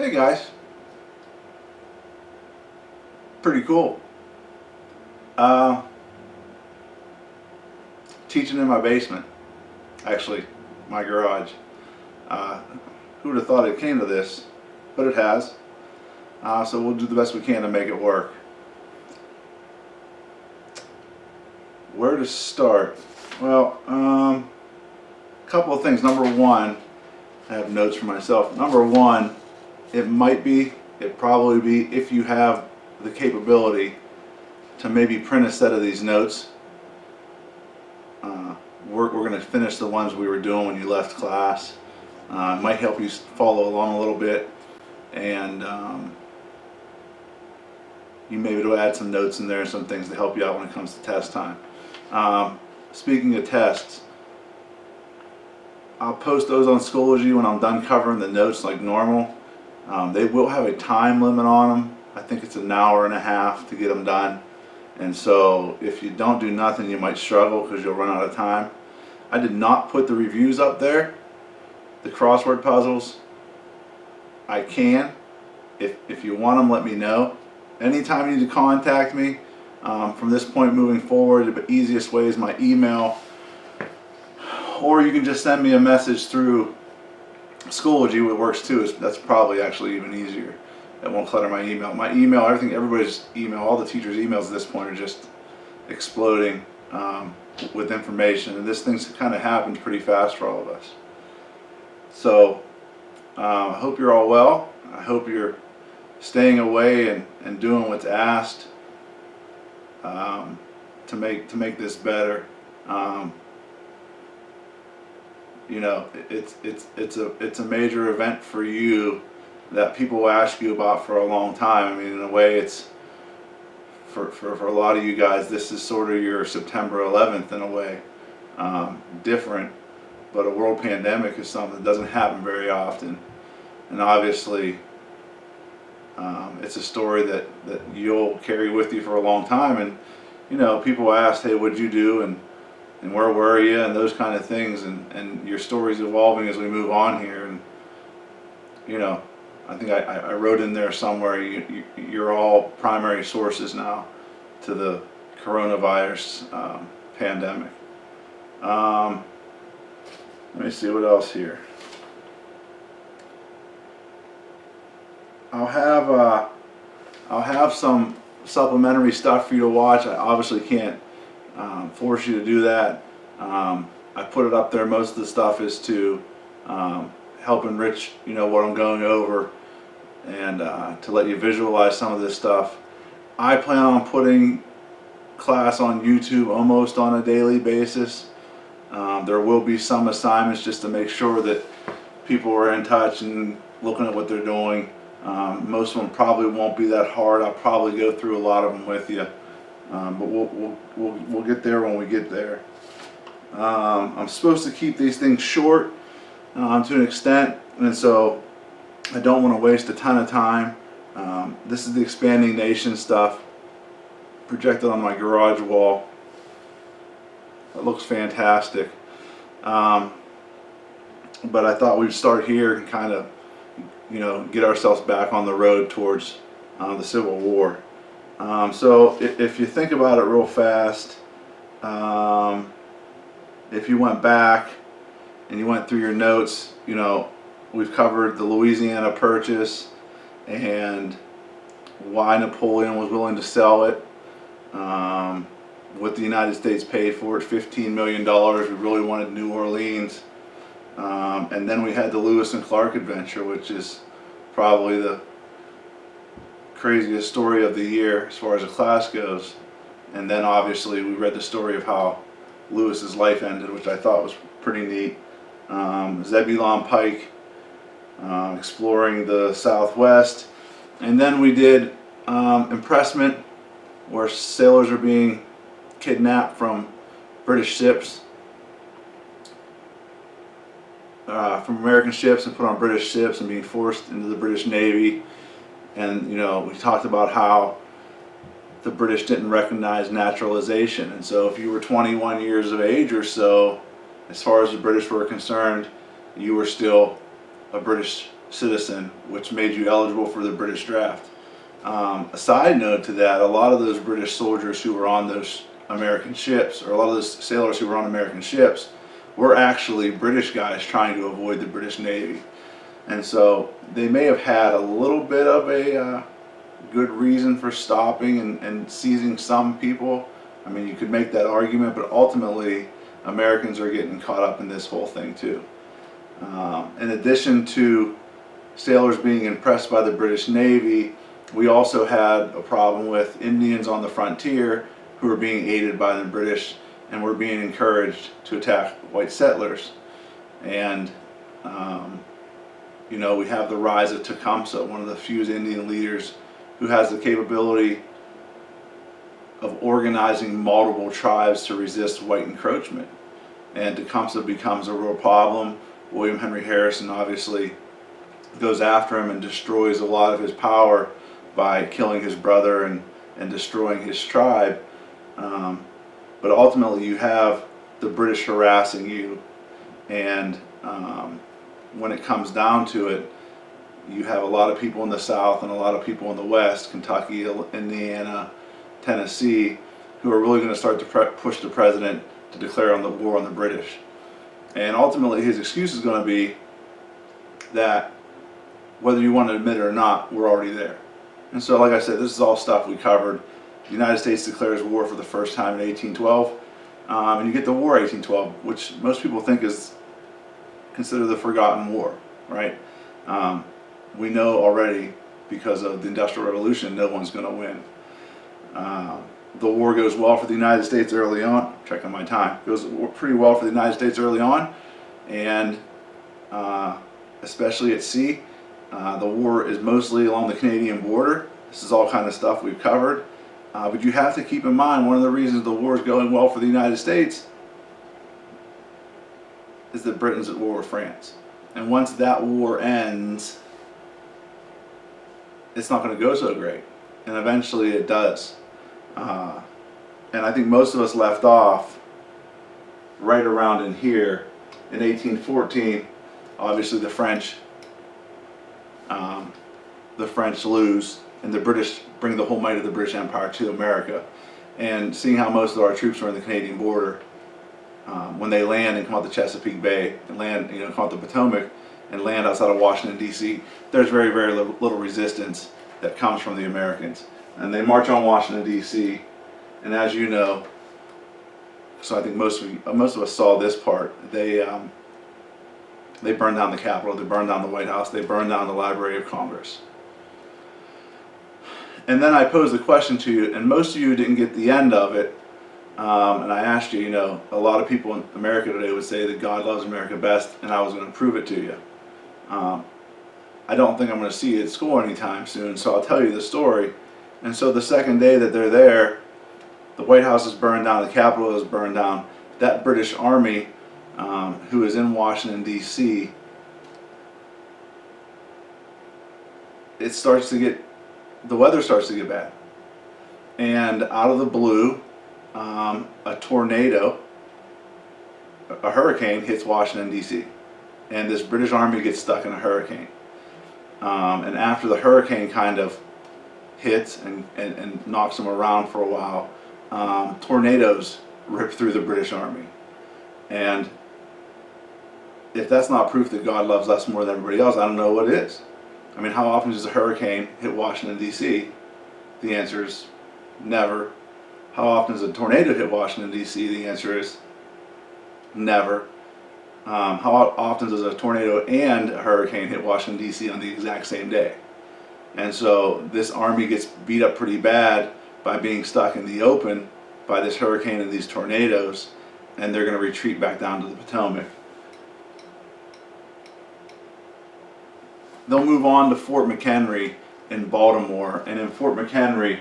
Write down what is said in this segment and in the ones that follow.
Hey guys, pretty cool. Uh, Teaching in my basement, actually, my garage. Uh, who would have thought it came to this, but it has. So we'll do the best we can to make it work. Where to start? Well, a couple of things. Number one, I have notes for myself. Number one, it probably be, if you have the capability to maybe print a set of these notes. We're going to finish the ones we were doing when you left class. It might help you follow along a little bit, and you maybe will add some notes in there and some things to help you out when it comes to test time. Speaking of tests, I'll post those on Schoology when I'm done covering the notes like normal. They will have a time limit on them. I think it's an hour and a half to get them done. And so if you don't do nothing, you might struggle because you'll run out of time. I did not put the reviews up there, the crossword puzzles. I can. If you want them, let me know. Anytime you need to contact me, from this point moving forward, the easiest way is my email, or you can just send me a message through Schoology. What works too is that's probably actually even easier. It won't clutter my email. My email, everybody's email, all the teachers' emails at this point are just exploding with information, and this thing's kind of happens pretty fast for all of us. So I hope you're all well. I hope you're staying away and doing what's asked to make this better. You know, it's a major event for you that people will ask you about for a long time. I mean, in a way, it's for a lot of you guys, this is sort of your September 11th in a way. Different, but a world pandemic is something that doesn't happen very often, and obviously it's a story that you'll carry with you for a long time. And you know, people ask, hey, what'd you do, and where were you, and those kind of things, and your story's evolving as we move on here. And you know, I think I wrote in there somewhere, you're all primary sources now to the coronavirus pandemic. Let me see what else here. I'll have some supplementary stuff for you to watch. I obviously can't force you to do that. I put it up there. Most of the stuff is to help enrich, you know, what I'm going over, and to let you visualize some of this stuff. I plan on putting class on YouTube almost on a daily basis. There will be some assignments just to make sure that people are in touch and looking at what they're doing. Most of them probably won't be that hard. I'll probably go through a lot of them with you, but we'll get there when we get there. I'm supposed to keep these things short to an extent, and so I don't want to waste a ton of time. This is the Expanding Nation stuff projected on my garage wall. It looks fantastic. But I thought we'd start here and kind of, you know, get ourselves back on the road towards the Civil War. So if you think about it real fast, if you went back and you went through your notes, you know, we've covered the Louisiana Purchase and why Napoleon was willing to sell it, what the United States paid for it, $15 million. We really wanted New Orleans. And then we had the Lewis and Clark adventure, which is probably the craziest story of the year as far as the class goes. And then obviously we read the story of how Lewis's life ended, which I thought was pretty neat. Zebulon Pike exploring the Southwest. And then we did impressment, where sailors are being kidnapped from British ships, from American ships, and put on British ships and being forced into the British Navy. And you know, we talked about how the British didn't recognize naturalization, and so if you were 21 years of age or so, as far as the British were concerned, you were still a British citizen, which made you eligible for the British draft. A side note to that, a lot of those British soldiers who were on those American ships, or a lot of those sailors who were on American ships, were actually British guys trying to avoid the British Navy. And so they may have had a little bit of a good reason for stopping and seizing some people. I mean, you could make that argument, but ultimately Americans are getting caught up in this whole thing too. In addition to sailors being impressed by the British Navy, we also had a problem with Indians on the frontier who were being aided by the British and were being encouraged to attack white settlers. And you know, we have the rise of Tecumseh, one of the few Indian leaders who has the capability of organizing multiple tribes to resist white encroachment. And Tecumseh becomes a real problem. William Henry Harrison obviously goes after him and destroys a lot of his power by killing his brother and destroying his tribe. But ultimately you have the British harassing you, and when it comes down to it, you have a lot of people in the South and a lot of people in the West, Kentucky, Indiana, Tennessee, who are really going to start to push the president to declare on the war on the British. And ultimately his excuse is going to be that whether you want to admit it or not, we're already there. And so, like I said, this is all stuff we covered. The United States declares war for the first time in 1812, and you get the War 1812, which most people think is considered the forgotten war, right? We know already, because of the Industrial Revolution, no one's going to win. The war goes well for the United States early on. Checking my time. Goes pretty well for the United States early on, and especially at sea. The war is mostly along the Canadian border. This is all kind of stuff we've covered. But you have to keep in mind, one of the reasons the war is going well for the United States is that Britain's at war with France. And once that war ends, it's not going to go so great. And eventually it does. And I think most of us left off right around in here in 1814. Obviously the French lose, and the British bring the whole might of the British Empire to America. And seeing how most of our troops are in the Canadian border, when they land and come out the Chesapeake Bay and land, come out the Potomac and land outside of Washington, D.C., there's very, very little resistance that comes from the Americans. And they march on Washington, D.C., and as you know, so I think most of us saw this part, they burned down the Capitol, they burned down the White House, they burned down the Library of Congress. And then I posed the question to you, and most of you didn't get the end of it. And I asked you, a lot of people in America today would say that God loves America best, and I was going to prove it to you. I don't think I'm going to see you at school anytime soon, so I'll tell you the story. And so the second day that they're there, the White House is burned down, the Capitol is burned down. That British Army, who is in Washington, D.C., the weather starts to get bad. And out of the blue, a tornado, a hurricane hits Washington, D.C. And this British Army gets stuck in a hurricane. And after the hurricane kind of hits and knocks them around for a while, tornadoes rip through the British Army. And if that's not proof that God loves us more than everybody else, I don't know what is. I mean, how often does a hurricane hit Washington, D.C.? The answer is never. How often does a tornado hit Washington, D.C.? The answer is never. How often does a tornado and a hurricane hit Washington, D.C. on the exact same day? And so this army gets beat up pretty bad by being stuck in the open by this hurricane and these tornadoes, and they're going to retreat back down to the Potomac. They'll move on to Fort McHenry in Baltimore, and in Fort McHenry,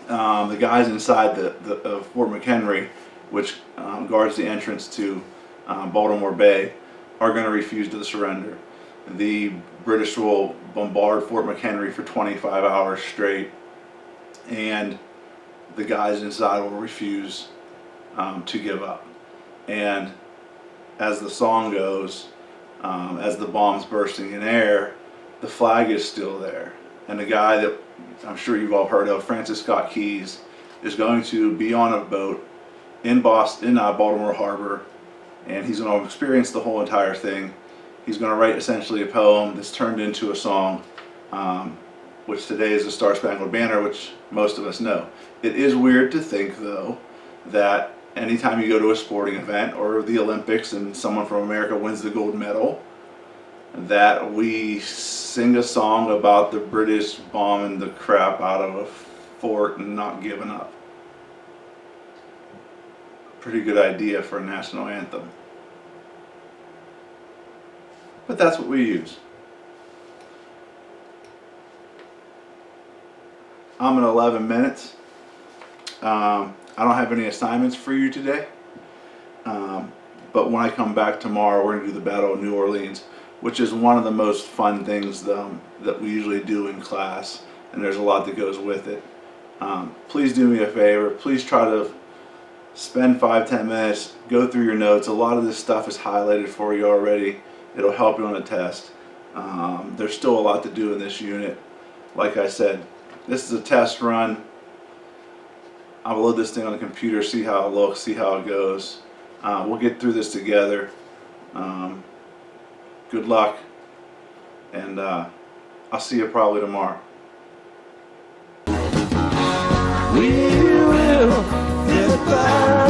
the guys inside the Fort McHenry, which guards the entrance to Baltimore Bay, are going to refuse to surrender. The British will bombard Fort McHenry for 25 hours straight, and the guys inside will refuse to give up. And as the song goes, as the bomb's bursting in air, the flag is still there. And the guy that I'm sure you've all heard of, Francis Scott Keys, is going to be on a boat in Baltimore Harbor, and he's going to experience the whole entire thing. He's going to write essentially a poem that's turned into a song, which today is the Star Spangled Banner, which most of us know. It is weird to think, though, that anytime you go to a sporting event or the Olympics and someone from America wins the gold medal, that we sing a song about the British bombing the crap out of a fort and not giving up. Pretty good idea for a national anthem. But that's what we use. I'm at 11 minutes. I don't have any assignments for you today. But when I come back tomorrow, we're going to do the Battle of New Orleans, which is one of the most fun things that we usually do in class. And there's a lot that goes with it. Please do me a favor. Please try to spend 5-10 minutes, go through your notes. A lot of this stuff is highlighted for you already. It'll help you on a test. There's still a lot to do in this unit. Like I said, this is a test run. I'll load this thing on the computer, see how it looks, see how it goes. We'll get through this together. Good luck, and I'll see you probably tomorrow. We will get by.